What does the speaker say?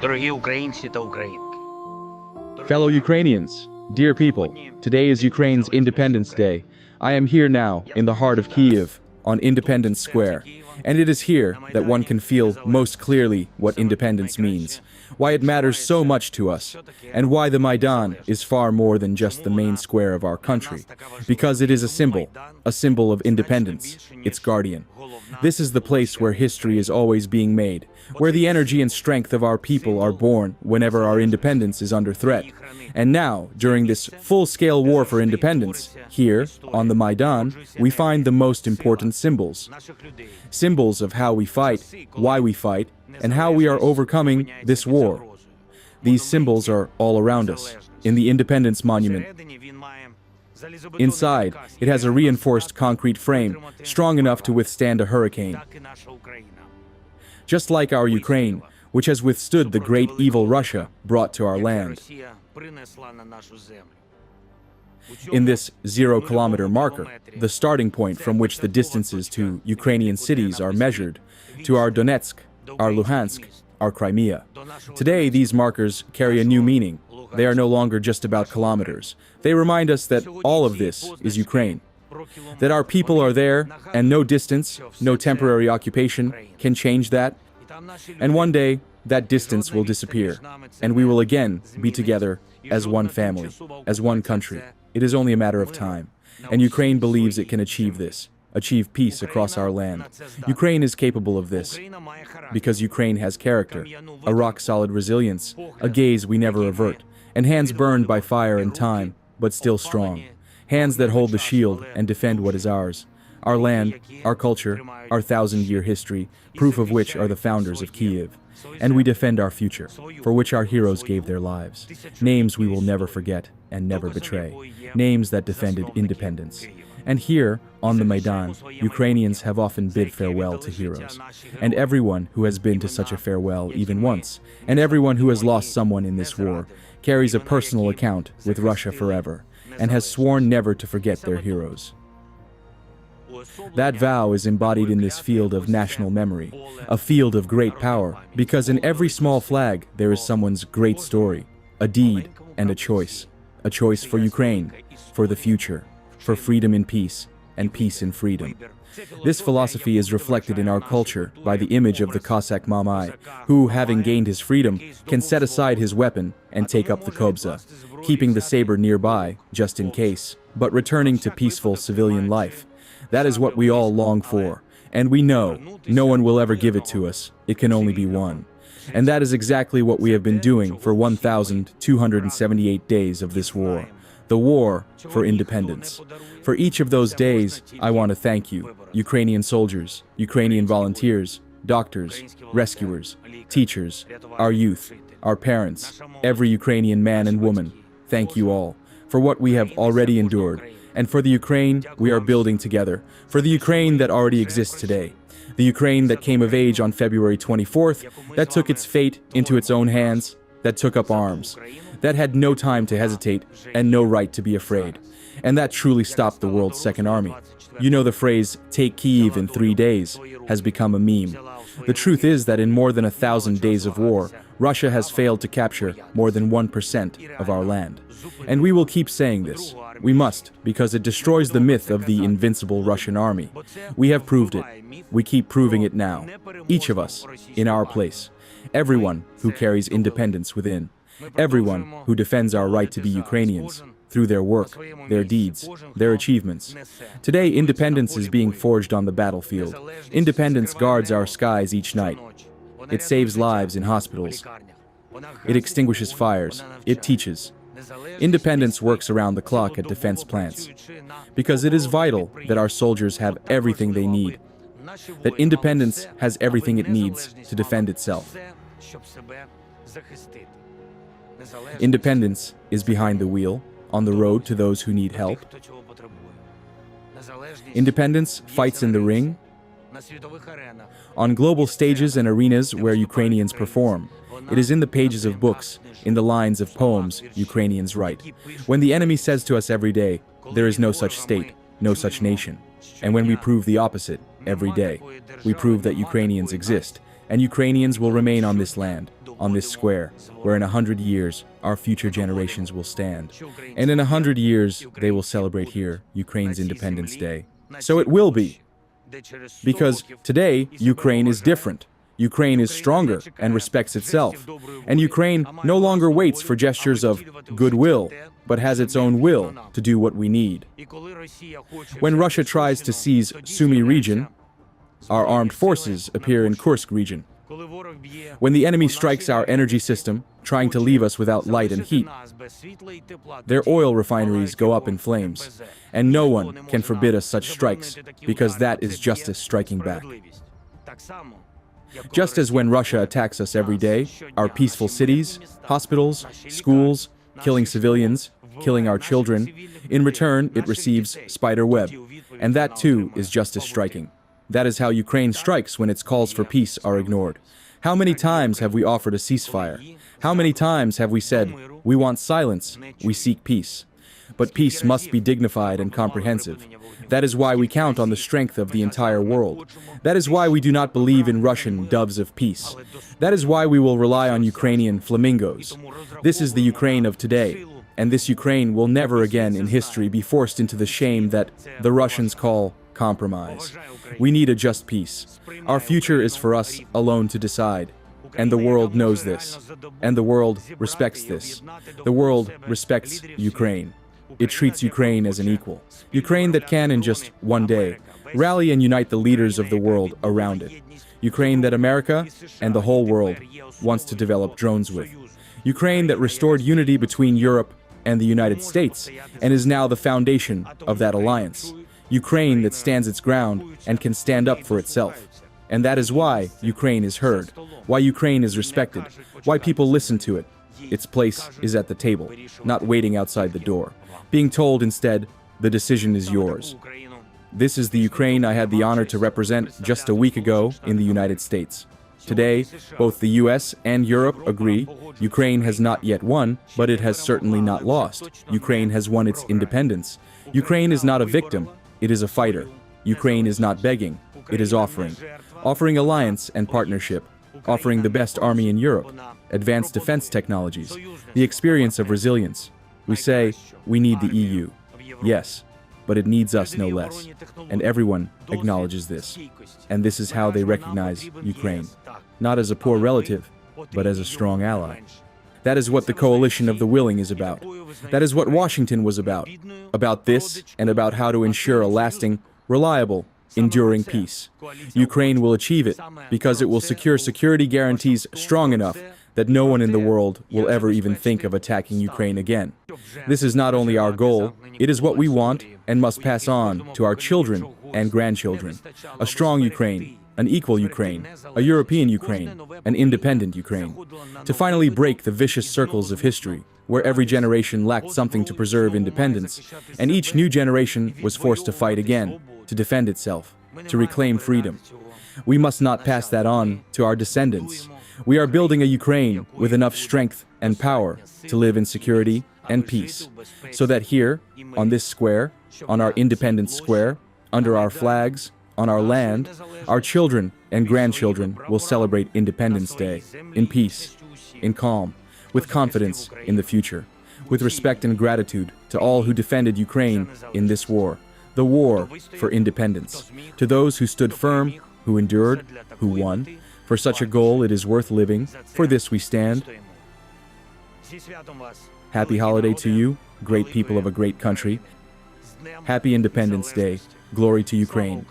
Дорогі українці та українки. Fellow Ukrainians, dear people, today is Ukraine's Independence Day. I am here now, in the heart of Kyiv, on Independence Square, and it is here that one can feel most clearly what independence means, why it matters so much to us, and why the Maidan is far more than just the main square of our country, because it is a symbol of independence, its guardian. This is the place where history is always being made, where the energy and strength of our people are born whenever our independence is under threat. And now, during this full-scale war for independence, here, on the Maidan, we find the most important symbols. Symbols of how we fight, why we fight, and how we are overcoming this war. These symbols are all around us, in the Independence Monument. Inside, it has a reinforced concrete frame, strong enough to withstand a hurricane. Just like our Ukraine, which has withstood the great evil Russia brought to our land. In this 0-kilometer marker, the starting point from which the distances to Ukrainian cities are measured, to our Donetsk, our Luhansk, our Crimea. Today, these markers carry a new meaning. They are no longer just about kilometers. They remind us that all of this is Ukraine. That our people are there, and no distance, no temporary occupation can change that. And one day, that distance will disappear, and we will again be together as one family, as one country. It is only a matter of time. And Ukraine believes it can achieve this, achieve peace across our land. Ukraine is capable of this, because Ukraine has character, a rock-solid resilience, a gaze we never avert, and hands burned by fire and time, but still strong. Hands that hold the shield and defend what is ours. Our land, our culture, our 1,000-year history, proof of which are the founders of Kyiv. And we defend our future, for which our heroes gave their lives. Names we will never forget and never betray. Names that defended independence. And here, on the Maidan, Ukrainians have often bid farewell to heroes. And everyone who has been to such a farewell even once, and everyone who has lost someone in this war, carries a personal account with Russia forever, and has sworn never to forget their heroes. That vow is embodied in this field of national memory, a field of great power, because in every small flag there is someone's great story, a deed and a choice for Ukraine, for the future, for freedom in peace, and peace in freedom. This philosophy is reflected in our culture by the image of the Cossack Mamai, who, having gained his freedom, can set aside his weapon and take up the kobza, keeping the saber nearby, just in case, but returning to peaceful civilian life. That is what we all long for, and we know no one will ever give it to us. It can only be won. And that is exactly what we have been doing for 1,278 days of this war. The war for independence. For each of those days, I want to thank you, Ukrainian soldiers, Ukrainian volunteers, doctors, rescuers, teachers, our youth, our parents, every Ukrainian man and woman. Thank you all for what we have already endured, and for the Ukraine we are building together, for the Ukraine that already exists today. The Ukraine that came of age on February 24th, that took its fate into its own hands, that took up arms, that had no time to hesitate and no right to be afraid, and that truly stopped the world's second army. You know the phrase, "take Kyiv in 3 days," has become a meme. The truth is that in more than 1,000 days of war, Russia has failed to capture more than 1% of our land. And we will keep saying this. We must, because it destroys the myth of the invincible Russian army. We have proved it. We keep proving it now. Each of us, in our place. Everyone who carries independence within. Everyone who defends our right to be Ukrainians, through their work, their deeds, their achievements. Today, independence is being forged on the battlefield. Independence guards our skies each night. It saves lives in hospitals. It extinguishes fires. It teaches. Independence works around the clock at defense plants. Because it is vital that our soldiers have everything they need. That independence has everything it needs to defend itself. Independence is behind the wheel, on the road to those who need help. Independence fights in the ring, on global stages and arenas where Ukrainians perform. It is in the pages of books, in the lines of poems Ukrainians write. When the enemy says to us every day, there is no such state, no such nation. And when we prove the opposite every day, we prove that Ukrainians exist, and Ukrainians will remain on this land, on this square, where in 100 years our future generations will stand. And in 100 years they will celebrate here Ukraine's Independence Day. So it will be. Because today, Ukraine is different. Ukraine is stronger and respects itself. And Ukraine no longer waits for gestures of goodwill, but has its own will to do what we need. When Russia tries to seize Sumy region, our armed forces appear in Kursk region. When the enemy strikes our energy system, trying to leave us without light and heat, their oil refineries go up in flames, and no one can forbid us such strikes, because that is justice striking back. Just as when Russia attacks us every day, our peaceful cities, hospitals, schools, killing civilians, killing our children, in return it receives spider web, and that too is justice striking. That is how Ukraine strikes when its calls for peace are ignored. How many times have we offered a ceasefire? How many times have we said, we want silence, we seek peace? But peace must be dignified and comprehensive. That is why we count on the strength of the entire world. That is why we do not believe in Russian doves of peace. That is why we will rely on Ukrainian flamingos. This is the Ukraine of today, and this Ukraine will never again in history be forced into the shame that the Russians call compromise. We need a just peace. Our future is for us alone to decide. And the world knows this. And the world respects this. The world respects Ukraine. It treats Ukraine as an equal. Ukraine that can, in just one day, rally and unite the leaders of the world around it. Ukraine that America and the whole world wants to develop drones with. Ukraine that restored unity between Europe and the United States and is now the foundation of that alliance. Ukraine that stands its ground and can stand up for itself. And that is why Ukraine is heard, why Ukraine is respected, why people listen to it. Its place is at the table, not waiting outside the door, being told instead, the decision is yours. This is the Ukraine I had the honor to represent just a week ago in the United States. Today, both the US and Europe agree Ukraine has not yet won, but it has certainly not lost. Ukraine has won its independence. Ukraine is not a victim, it is a fighter. Ukraine is not begging, it is offering alliance and partnership, offering the best army in Europe, advanced defense technologies, the experience of resilience. We say, we need the EU. Yes, but it needs us no less. And everyone acknowledges this. And this is how they recognize Ukraine, not as a poor relative, but as a strong ally. That is what the coalition of the willing is about. That is what Washington was about. About this and about how to ensure a lasting, reliable, enduring peace. Ukraine will achieve it because it will secure security guarantees strong enough that no one in the world will ever even think of attacking Ukraine again. This is not only our goal, it is what we want and must pass on to our children and grandchildren. A strong Ukraine, an equal Ukraine, a European Ukraine, an independent Ukraine. To finally break the vicious circles of history, where every generation lacked something to preserve independence, and each new generation was forced to fight again, to defend itself, to reclaim freedom. We must not pass that on to our descendants. We are building a Ukraine with enough strength and power to live in security and peace, so that here, on this square, on our Independence Square, under our flags, on our land, our children and grandchildren will celebrate Independence Day in peace, in calm, with confidence in the future, with respect and gratitude to all who defended Ukraine in this war, the war for independence, to those who stood firm, who endured, who won. For such a goal it is worth living, for this we stand. Happy holiday to you, great people of a great country. Happy Independence Day. Glory to Ukraine.